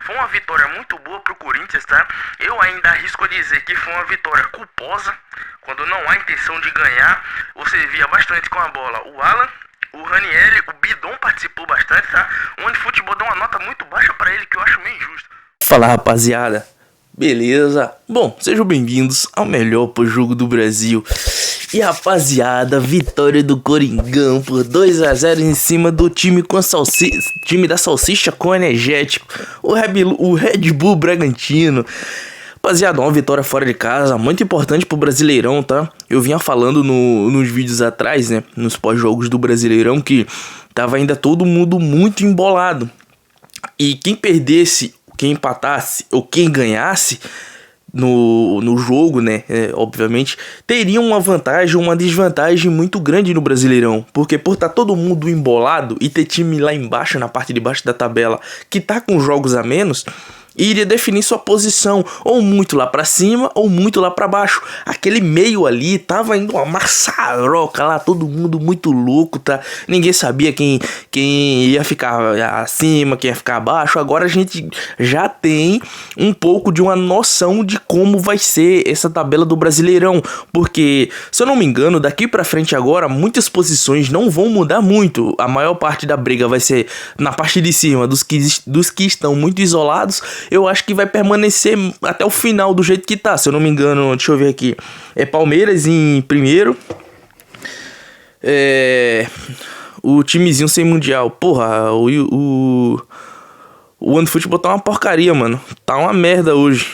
Foi uma vitória muito boa pro Corinthians, tá? Eu ainda arrisco a dizer que foi uma vitória culposa, quando não há intenção de ganhar. Você via bastante com a bola o Alan, o Ranieri, o Bidon participou bastante, tá? O OneFootball deu uma nota muito baixa pra ele, que eu acho meio injusto. Fala, rapaziada, beleza? Bom, sejam bem-vindos ao melhor pós-jogo do Brasil. E rapaziada, vitória do Coringão por 2-0 em cima do time com time da salsicha com energético, o Red Bull Bragantino. Rapaziada, uma vitória fora de casa, muito importante pro Brasileirão, tá? Eu vinha falando nos vídeos atrás, né, nos pós-jogos do Brasileirão, que tava ainda todo mundo muito embolado. E quem perdesse, quem empatasse ou quem ganhasse no jogo, né, obviamente, teria uma vantagem ou uma desvantagem muito grande no Brasileirão. Porque por estar todo mundo embolado e ter time lá embaixo, na parte de baixo da tabela, que tá com jogos a menos, iria definir sua posição, ou muito lá pra cima, ou muito lá pra baixo. Aquele meio ali tava indo uma maçaroca lá, todo mundo muito louco, tá? Ninguém sabia quem ia ficar acima, quem ia ficar abaixo. Agora a gente já tem um pouco de uma noção de como vai ser essa tabela do Brasileirão. Porque, se eu não me engano, daqui pra frente agora, muitas posições não vão mudar muito. A maior parte da briga vai ser na parte de cima, dos que estão muito isolados. Eu acho que vai permanecer até o final do jeito que tá. Se eu não me engano, deixa eu ver aqui. É Palmeiras em primeiro. O timezinho sem mundial. Porra, o OneFootball tá uma porcaria, mano. Tá uma merda hoje.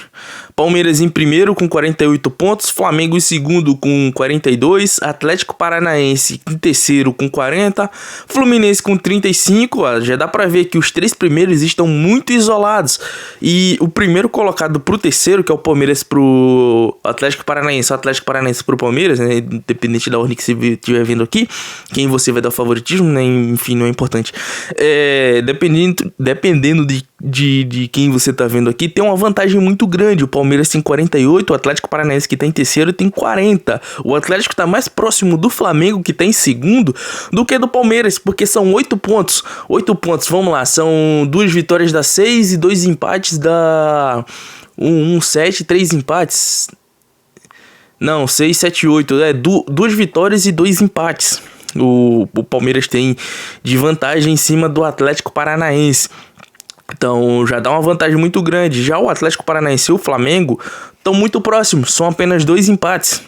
Palmeiras em primeiro com 48 pontos, Flamengo em segundo com 42, Atlético Paranaense em terceiro com 40, Fluminense com 35, já dá pra ver que os três primeiros estão muito isolados. E o primeiro colocado pro terceiro, que é o Palmeiras pro Atlético Paranaense, o Atlético Paranaense pro Palmeiras, né, independente da ordem que você estiver vendo aqui, quem você vai dar o favoritismo, né, enfim, não é importante. Dependendo de quem você tá vendo aqui, tem uma vantagem muito grande. O Palmeiras tem 48, o Atlético Paranaense, que tá em terceiro, tem 40. O Atlético tá mais próximo do Flamengo, que tá em segundo, do que do Palmeiras, porque são 8 pontos. 8 pontos, vamos lá, são 2 vitórias da 6 e 2 empates da 7, 3 empates. Não, 6, 7, 8, 2 vitórias e 2 empates. O Palmeiras tem de vantagem em cima do Atlético Paranaense. Então já dá uma vantagem muito grande. Já o Atlético Paranaense e o Flamengo estão muito próximos, são apenas 2 empates.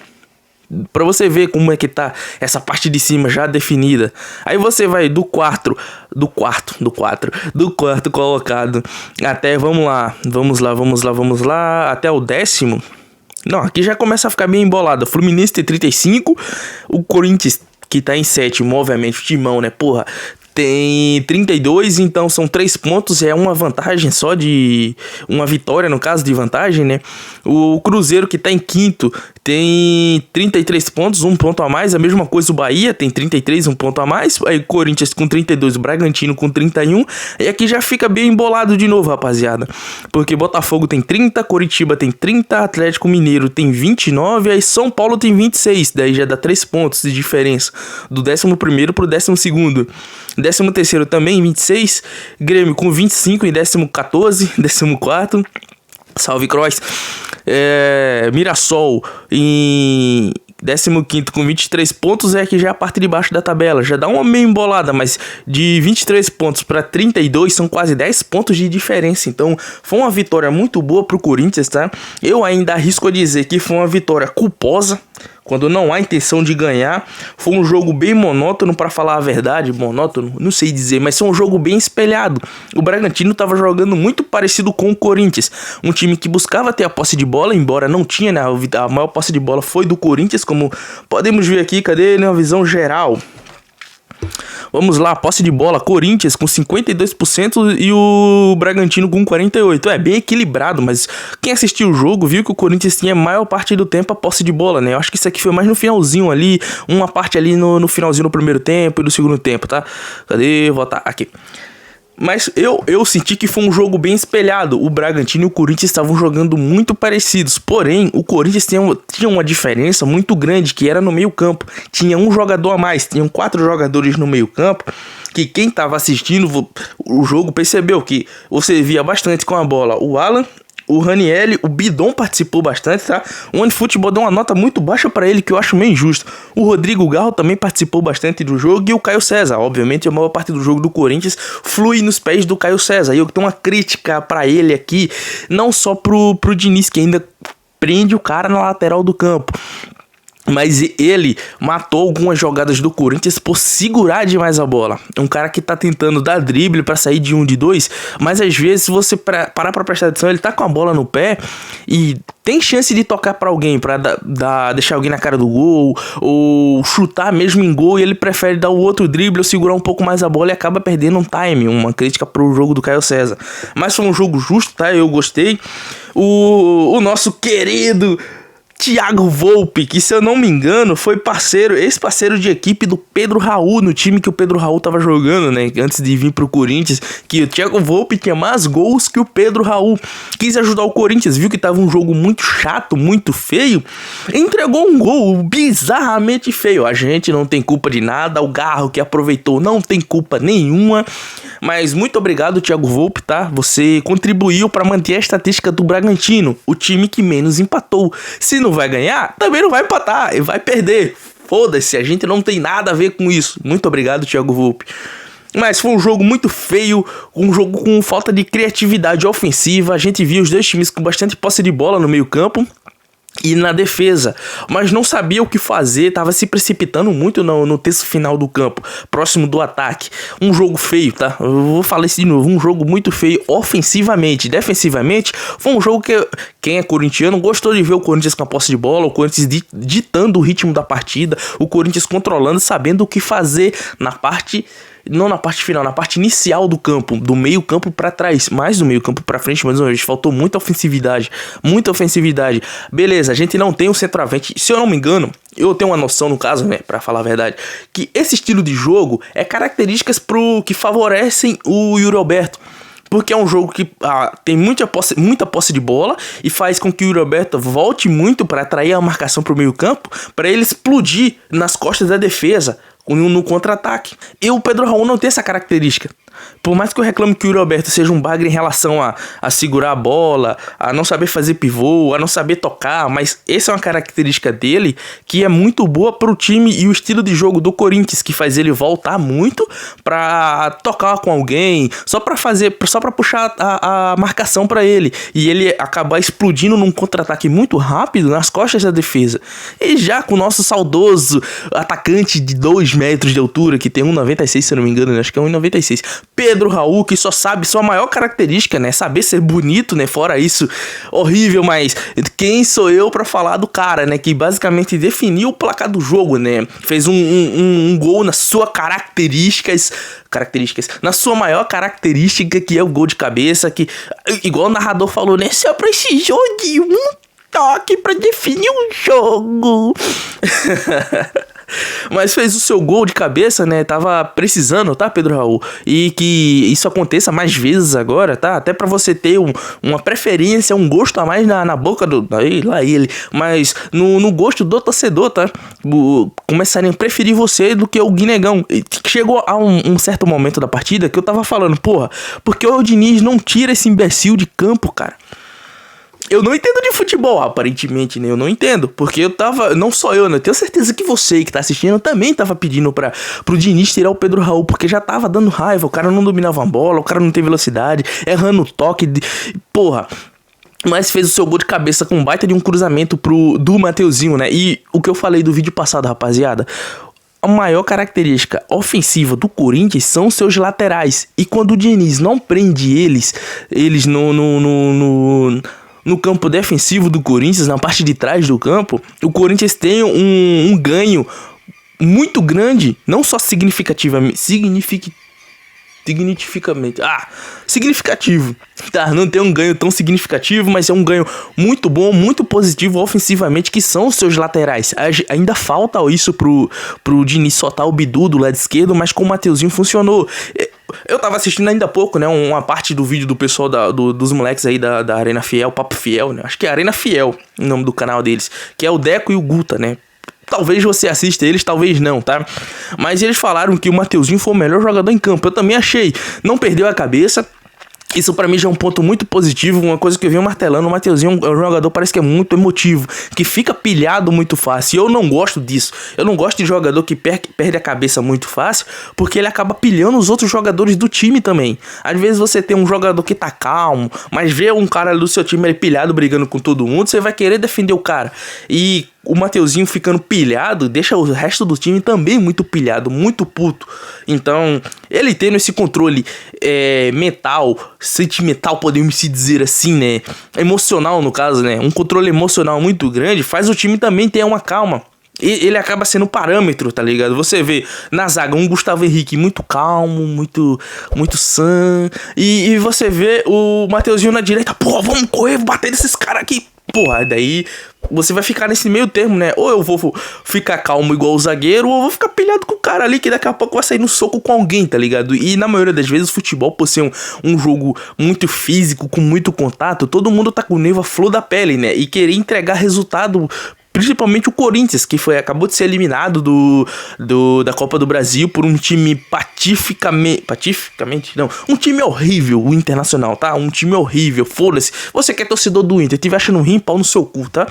Pra você ver como é que tá essa parte de cima já definida. Aí você vai do quarto colocado até, vamos lá, até o 10º. Não, aqui já começa a ficar bem embolado. O Fluminense tem 35, o Corinthians, que tá em sétimo, obviamente, o timão, né, porra, tem 32, então são 3 pontos, é uma vantagem só de... uma vitória, no caso, de vantagem, né? O Cruzeiro, que tá em quinto, tem 33 pontos, 1 ponto a mais. A mesma coisa o Bahia, tem 33, 1 ponto a mais. Aí o Corinthians com 32, o Bragantino com 31. E aqui já fica bem embolado de novo, rapaziada. Porque Botafogo tem 30, Coritiba tem 30, Atlético Mineiro tem 29, aí São Paulo tem 26. Daí já dá 3 pontos de diferença do 11º pro 12º. 13º também, 26. Grêmio com 25 em 14º, 14º. Salve, Croix. Mirassol em 15º com 23 pontos, que já é a parte de baixo da tabela. Já dá uma meio embolada, mas de 23 pontos para 32 são quase 10 pontos de diferença. Então foi uma vitória muito boa pro Corinthians, tá? Eu ainda arrisco a dizer que foi uma vitória culposa, quando não há intenção de ganhar. Foi um jogo bem monótono, para falar a verdade. Monótono, não sei dizer, mas foi um jogo bem espelhado. O Bragantino estava jogando muito parecido com o Corinthians, um time que buscava ter a posse de bola, embora não tinha, né? A maior posse de bola foi do Corinthians, como podemos ver aqui. Cadê, né, uma visão geral? Vamos lá, posse de bola, Corinthians com 52% e o Bragantino com 48%. É bem equilibrado, mas quem assistiu o jogo viu que o Corinthians tinha a maior parte do tempo a posse de bola, né? Eu acho que isso aqui foi mais no finalzinho ali, uma parte ali no finalzinho do primeiro tempo e do segundo tempo, tá? Cadê? Voltar aqui. Mas eu senti que foi um jogo bem espelhado. O Bragantino e o Corinthians estavam jogando muito parecidos. Porém, o Corinthians tinha uma diferença muito grande, que era no meio campo. Tinha um jogador a mais, tinham 4 jogadores no meio campo, que quem estava assistindo o jogo percebeu que você via bastante com a bola o Alan, o Ranieri, o Bidon participou bastante, tá? O OneFootball deu uma nota muito baixa pra ele, que eu acho meio injusto. O Rodrigo Garro também participou bastante do jogo, e o Caio César. Obviamente, a maior parte do jogo do Corinthians flui nos pés do Caio César. E eu tenho uma crítica pra ele aqui, não só pro Diniz, que ainda prende o cara na lateral do campo. Mas ele matou algumas jogadas do Corinthians por segurar demais a bola. Um cara que tá tentando dar drible pra sair de 1, de 2, mas às vezes, se você parar pra prestar atenção, ele tá com a bola no pé e tem chance de tocar pra alguém, pra deixar alguém na cara do gol, ou chutar mesmo em gol, e ele prefere dar o outro drible ou segurar um pouco mais a bola e acaba perdendo um time. Uma crítica pro jogo do Caio César. Mas foi um jogo justo, tá? Eu gostei. O nosso querido Thiago Volpi, que se eu não me engano foi ex-parceiro de equipe do Pedro Raul, no time que o Pedro Raul tava jogando, né, antes de vir pro Corinthians, que o Thiago Volpi tinha mais gols que o Pedro Raul. Quis ajudar o Corinthians, viu que tava um jogo muito chato, muito feio, entregou um gol bizarramente feio. A gente não tem culpa de nada, o Garro que aproveitou não tem culpa nenhuma, mas muito obrigado, Thiago Volpi, tá? Você contribuiu para manter a estatística do Bragantino, o time que menos empatou. Se não vai ganhar, também não vai empatar, e vai perder. Foda-se, a gente não tem nada a ver com isso. Muito obrigado, Thiago Volpi. Mas foi um jogo muito feio, um jogo com falta de criatividade ofensiva. A gente viu os dois times com bastante posse de bola no meio campo e na defesa, mas não sabia o que fazer, tava se precipitando muito no terço final do campo, próximo do ataque. Um jogo feio, tá? Eu vou falar isso de novo, um jogo muito feio ofensivamente. Defensivamente, foi um jogo que quem é corintiano gostou de ver o Corinthians com a posse de bola, o Corinthians ditando o ritmo da partida, o Corinthians controlando, sabendo o que fazer na parte... Não na parte final, na parte inicial do campo, do meio campo pra trás, mais do meio campo pra frente, mais uma vez, faltou muita ofensividade, beleza, a gente não tem um centroavante, se eu não me engano, eu tenho uma noção no caso, né, pra falar a verdade, que esse estilo de jogo é características que favorecem o Yuri Alberto. Porque é um jogo que tem muita posse de bola e faz com que o Yuri Alberto volte muito para atrair a marcação para o meio campo, para ele explodir nas costas da defesa no contra-ataque. E o Pedro Raul não tem essa característica. Por mais que eu reclame que o Yuri Alberto seja um bagre em relação a segurar a bola, a não saber fazer pivô, a não saber tocar, mas essa é uma característica dele que é muito boa pro time e o estilo de jogo do Corinthians, que faz ele voltar muito pra tocar com alguém, só pra puxar a marcação pra ele, e ele acabar explodindo num contra-ataque muito rápido nas costas da defesa. E já com o nosso saudoso atacante de 2 metros de altura, que tem 1,96, se eu não me engano, acho que é 1,96, Pedro Raul, que sua maior característica, né, saber ser bonito, né, fora isso, horrível, mas quem sou eu pra falar do cara, né, que basicamente definiu o placar do jogo, né, fez um gol na sua características, na sua maior característica, que é o gol de cabeça, que, igual o narrador falou, né, só precisou de um toque pra definir um jogo. Mas fez o seu gol de cabeça, né? Tava precisando, tá, Pedro Raul? E que isso aconteça mais vezes agora, tá? Até pra você ter uma preferência, um gosto a mais na boca do... Aí, lá ele. Mas no gosto do torcedor, tá? Começarem a preferir você do que o Guinegão. Chegou a um certo momento da partida que eu tava falando, porra, porque o Diniz não tira esse imbecil de campo, cara? Eu não entendo de futebol, aparentemente, né? Eu não entendo, porque não só eu, né? Eu tenho certeza que você que tá assistindo também tava pedindo pro Diniz tirar o Pedro Raul, porque já tava dando raiva, o cara não dominava a bola, o cara não tem velocidade, errando o toque, porra. Mas fez o seu gol de cabeça com um baita de um cruzamento do Mateuzinho, né? E o que eu falei do vídeo passado, rapaziada, a maior característica ofensiva do Corinthians são seus laterais. E quando o Diniz não prende eles no campo defensivo do Corinthians, na parte de trás do campo, o Corinthians tem um ganho muito grande, não só significativo, tá? Não tem um ganho tão significativo, mas é um ganho muito bom, muito positivo ofensivamente, que são os seus laterais. Ainda falta isso pro Diniz soltar o Bidu do lado esquerdo, mas com o Mateuzinho funcionou. Eu tava assistindo ainda há pouco, né, uma parte do vídeo do pessoal dos moleques aí da Arena Fiel, Papo Fiel, né? Acho que é Arena Fiel o nome do canal deles, que é o Deco e o Guta, né? Talvez você assista eles, talvez não, tá? Mas eles falaram que o Mateuzinho foi o melhor jogador em campo. Eu também achei. Não perdeu a cabeça. Isso pra mim já é um ponto muito positivo. Uma coisa que eu venho martelando. O Mateuzinho é um jogador, parece que é muito emotivo, que fica pilhado muito fácil. E eu não gosto disso. Eu não gosto de jogador que perde a cabeça muito fácil, porque ele acaba pilhando os outros jogadores do time também. Às vezes você tem um jogador que tá calmo, mas vê um cara do seu time ele pilhado brigando com todo mundo, você vai querer defender o cara. E o Mateuzinho ficando pilhado deixa o resto do time também muito pilhado, muito puto. Então, ele tendo esse controle mental, sentimental, podemos se dizer assim, né? Emocional, no caso, né? Um controle emocional muito grande faz o time também ter uma calma. E ele acaba sendo parâmetro, tá ligado? Você vê na zaga um Gustavo Henrique muito calmo, muito sã. E você vê o Mateuzinho na direita, pô, vamos correr, bater nesses caras aqui. Porra, daí você vai ficar nesse meio termo, né? Ou eu vou ficar calmo igual o zagueiro, ou eu vou ficar pilhado com o cara ali, que daqui a pouco vai sair no soco com alguém, tá ligado? E na maioria das vezes o futebol, por ser um jogo muito físico, com muito contato, todo mundo tá com o nervo à flor da pele, né? E querer entregar resultado. Principalmente o Corinthians, que acabou de ser eliminado da Copa do Brasil por um time pacificamente, não, um time horrível, o Internacional, tá? Um time horrível, foda-se. Você que é torcedor do Inter, estiver achando ruim, pau no seu cu, tá?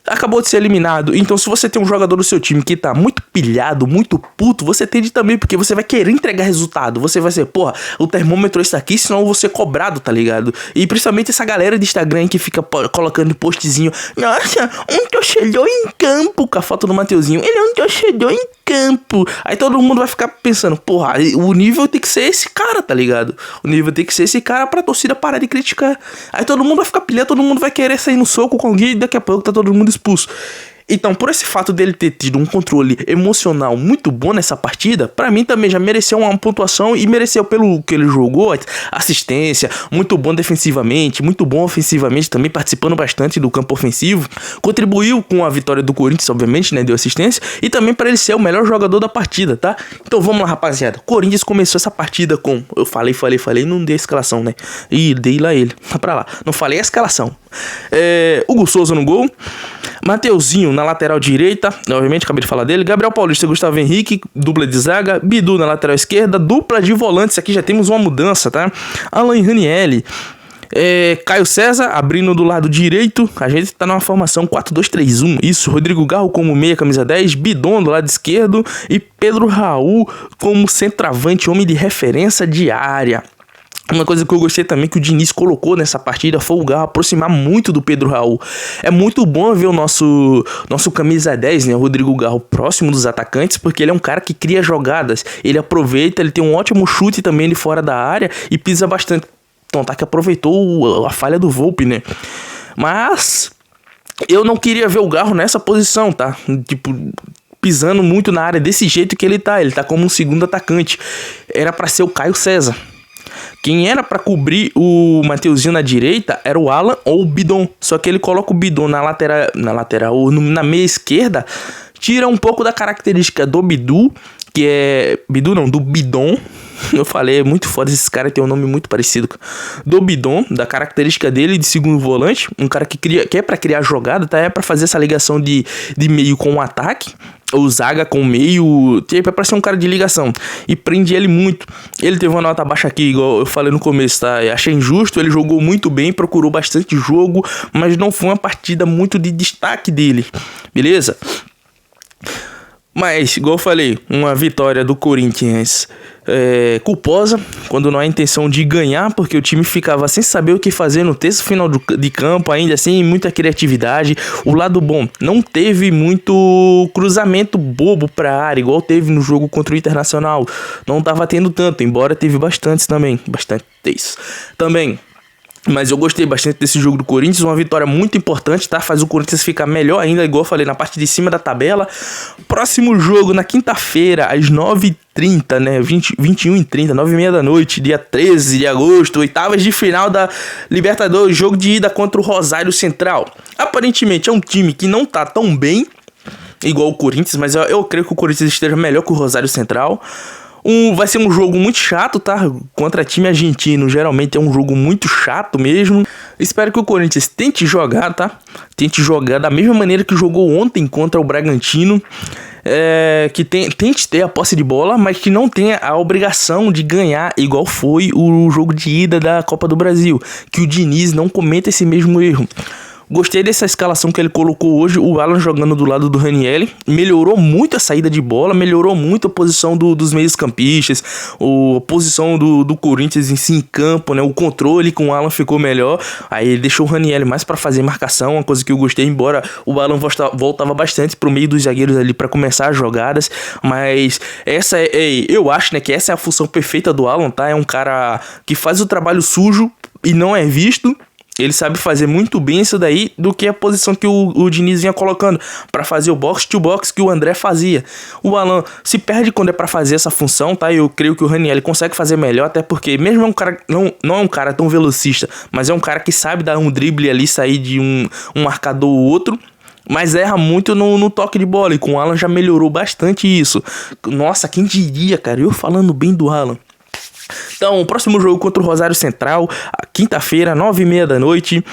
Acabou de ser eliminado. Então se você tem um jogador do seu time que tá muito pilhado, muito puto, você tende também, porque você vai querer entregar resultado. Você vai ser, porra, o termômetro está aqui, senão eu vou ser cobrado, tá ligado? E principalmente essa galera de Instagram que fica colocando postzinho, nossa, um torcedor em campo, com a foto do Mateuzinho, ele é um torcedor em campo. Aí todo mundo vai ficar pensando, porra, o nível tem que ser esse cara, tá ligado? O nível tem que ser esse cara pra torcida parar de criticar. Aí todo mundo vai ficar pilhado, todo mundo vai querer sair no soco com alguém e daqui a pouco tá todo mundo expulso. Então, por esse fato dele ter tido um controle emocional muito bom nessa partida, pra mim também já mereceu uma pontuação e mereceu pelo que ele jogou, assistência, muito bom defensivamente, muito bom ofensivamente, também participando bastante do campo ofensivo, contribuiu com a vitória do Corinthians, obviamente, né, deu assistência, e também para ele ser o melhor jogador da partida, tá? Então vamos lá, rapaziada, Corinthians começou essa partida com, eu falei, não dei a escalação, né, e dei lá ele, tá pra lá, não falei a escalação. Hugo Souza no gol, Mateuzinho na lateral direita, obviamente acabei de falar dele, Gabriel Paulista, Gustavo Henrique, dupla de zaga, Bidu na lateral esquerda, dupla de volantes, aqui já temos uma mudança, tá? Alan Ranieri, Caio César abrindo do lado direito, a gente tá numa formação 4-2-3-1, isso, Rodrigo Garro como meia, camisa 10, Bidon do lado esquerdo e Pedro Raul como centroavante, homem de referência diária. Uma coisa que eu gostei também que o Diniz colocou nessa partida foi o Garro aproximar muito do Pedro Raul. É muito bom ver o nosso camisa 10, né, o Rodrigo Garro, próximo dos atacantes, porque ele é um cara que cria jogadas, ele aproveita, ele tem um ótimo chute também de fora da área e pisa bastante. Então tá que aproveitou a falha do Volpi, né? Mas eu não queria ver o Garro nessa posição, tá? Tipo, pisando muito na área desse jeito que ele tá como um segundo atacante. Era pra ser o Caio César. Quem era pra cobrir o Mateuzinho na direita era o Alan ou o Bidon. Só que ele coloca o Bidon na lateral ou na meia esquerda, tira um pouco da característica do Bidu, que é... Bidu não, do Bidon. Eu falei, é muito foda, esses caras têm um nome muito parecido. Do Bidon, da característica dele de segundo volante, um cara que é pra criar jogada, tá? É pra fazer essa ligação de meio com o ataque, ou zaga com o meio, é pra ser um cara de ligação. E prende ele muito. Ele teve uma nota baixa aqui, igual eu falei no começo, tá? Eu achei injusto, ele jogou muito bem, procurou bastante jogo, mas não foi uma partida muito de destaque dele, beleza? Mas, igual eu falei, uma vitória do Corinthians culposa, quando não há intenção de ganhar, porque o time ficava sem saber o que fazer no terço final de campo, ainda assim, muita criatividade. O lado bom, não teve muito cruzamento bobo pra área, igual teve no jogo contra o Internacional. Não tava tendo tanto, embora teve bastantes também, também. Mas eu gostei bastante desse jogo do Corinthians, uma vitória muito importante, tá? Faz o Corinthians ficar melhor ainda, igual eu falei, na parte de cima da tabela. Próximo jogo na quinta-feira, às 9h30, né? 21h30, 9h30 da noite, dia 13 de agosto, oitavas de final da Libertadores, jogo de ida contra o Rosário Central. Aparentemente é um time que não tá tão bem, igual o Corinthians, mas eu creio que o Corinthians esteja melhor que o Rosário Central. Vai ser um jogo muito chato, tá? Contra time argentino, geralmente é um jogo muito chato mesmo. Espero que o Corinthians tente jogar, tá? Tente jogar da mesma maneira que jogou ontem contra o Bragantino. Que tente ter a posse de bola, mas que não tenha a obrigação de ganhar, igual foi o jogo de ida da Copa do Brasil. Que o Diniz não cometa esse mesmo erro. Gostei dessa escalação que ele colocou hoje, o Alan jogando do lado do Ranieri. Melhorou muito a saída de bola, melhorou muito a posição dos meios campistas, a posição do Corinthians em si em campo, né? O controle com o Alan ficou melhor. Aí ele deixou o Ranieri mais para fazer marcação, uma coisa que eu gostei, embora o Alan voltava bastante pro meio dos zagueiros ali para começar as jogadas. Mas eu acho, né, que essa é a função perfeita do Alan, tá? É um cara que faz o trabalho sujo e não é visto. Ele sabe fazer muito bem isso daí do que a posição que o Diniz vinha colocando para fazer o box to box que o André fazia. O Alan se perde quando é para fazer essa função, tá? Eu creio que o Ranieri consegue fazer melhor, até porque mesmo é um cara, não é um cara tão velocista, mas é um cara que sabe dar um drible ali, sair de um marcador ou outro. Mas erra muito no toque de bola. E com o Alan já melhorou bastante isso. Nossa, quem diria, cara? Eu falando bem do Alan. Então, o próximo jogo contra o Rosário Central, quinta-feira, 9h30 da noite.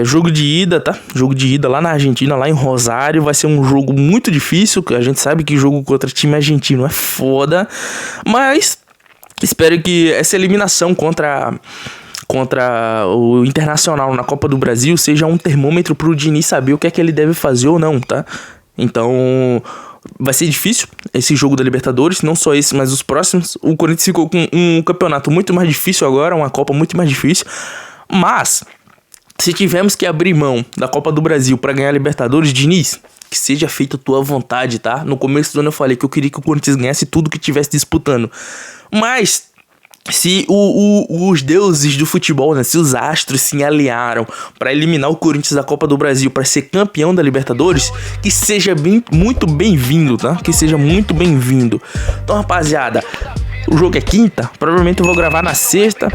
Jogo de ida, tá? Jogo de ida lá na Argentina, lá em Rosário. Vai ser um jogo muito difícil. A gente sabe que jogo contra time argentino é foda. Mas espero que essa eliminação contra o Internacional na Copa do Brasil seja um termômetro pro Diniz saber o que é que ele deve fazer ou não, tá? Então, vai ser difícil esse jogo da Libertadores, não só esse, mas os próximos. O Corinthians ficou com um campeonato muito mais difícil agora, uma Copa muito mais difícil. Mas, se tivermos que abrir mão da Copa do Brasil para ganhar a Libertadores, Diniz, que seja feita a tua vontade, tá? No começo do ano eu falei que eu queria que o Corinthians ganhasse tudo que estivesse disputando. Mas se os deuses do futebol, né, se os astros se aliaram para eliminar o Corinthians da Copa do Brasil para ser campeão da Libertadores, que seja muito bem-vindo, tá? Que seja muito bem-vindo. Então, rapaziada, o jogo é quinta, provavelmente eu vou gravar na sexta,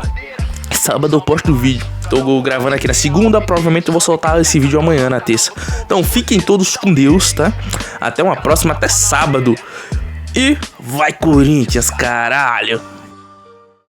sábado eu posto o vídeo. Tô gravando aqui na segunda, provavelmente eu vou soltar esse vídeo amanhã na terça. Então, fiquem todos com Deus, tá? Até uma próxima, até sábado. E vai Corinthians, caralho!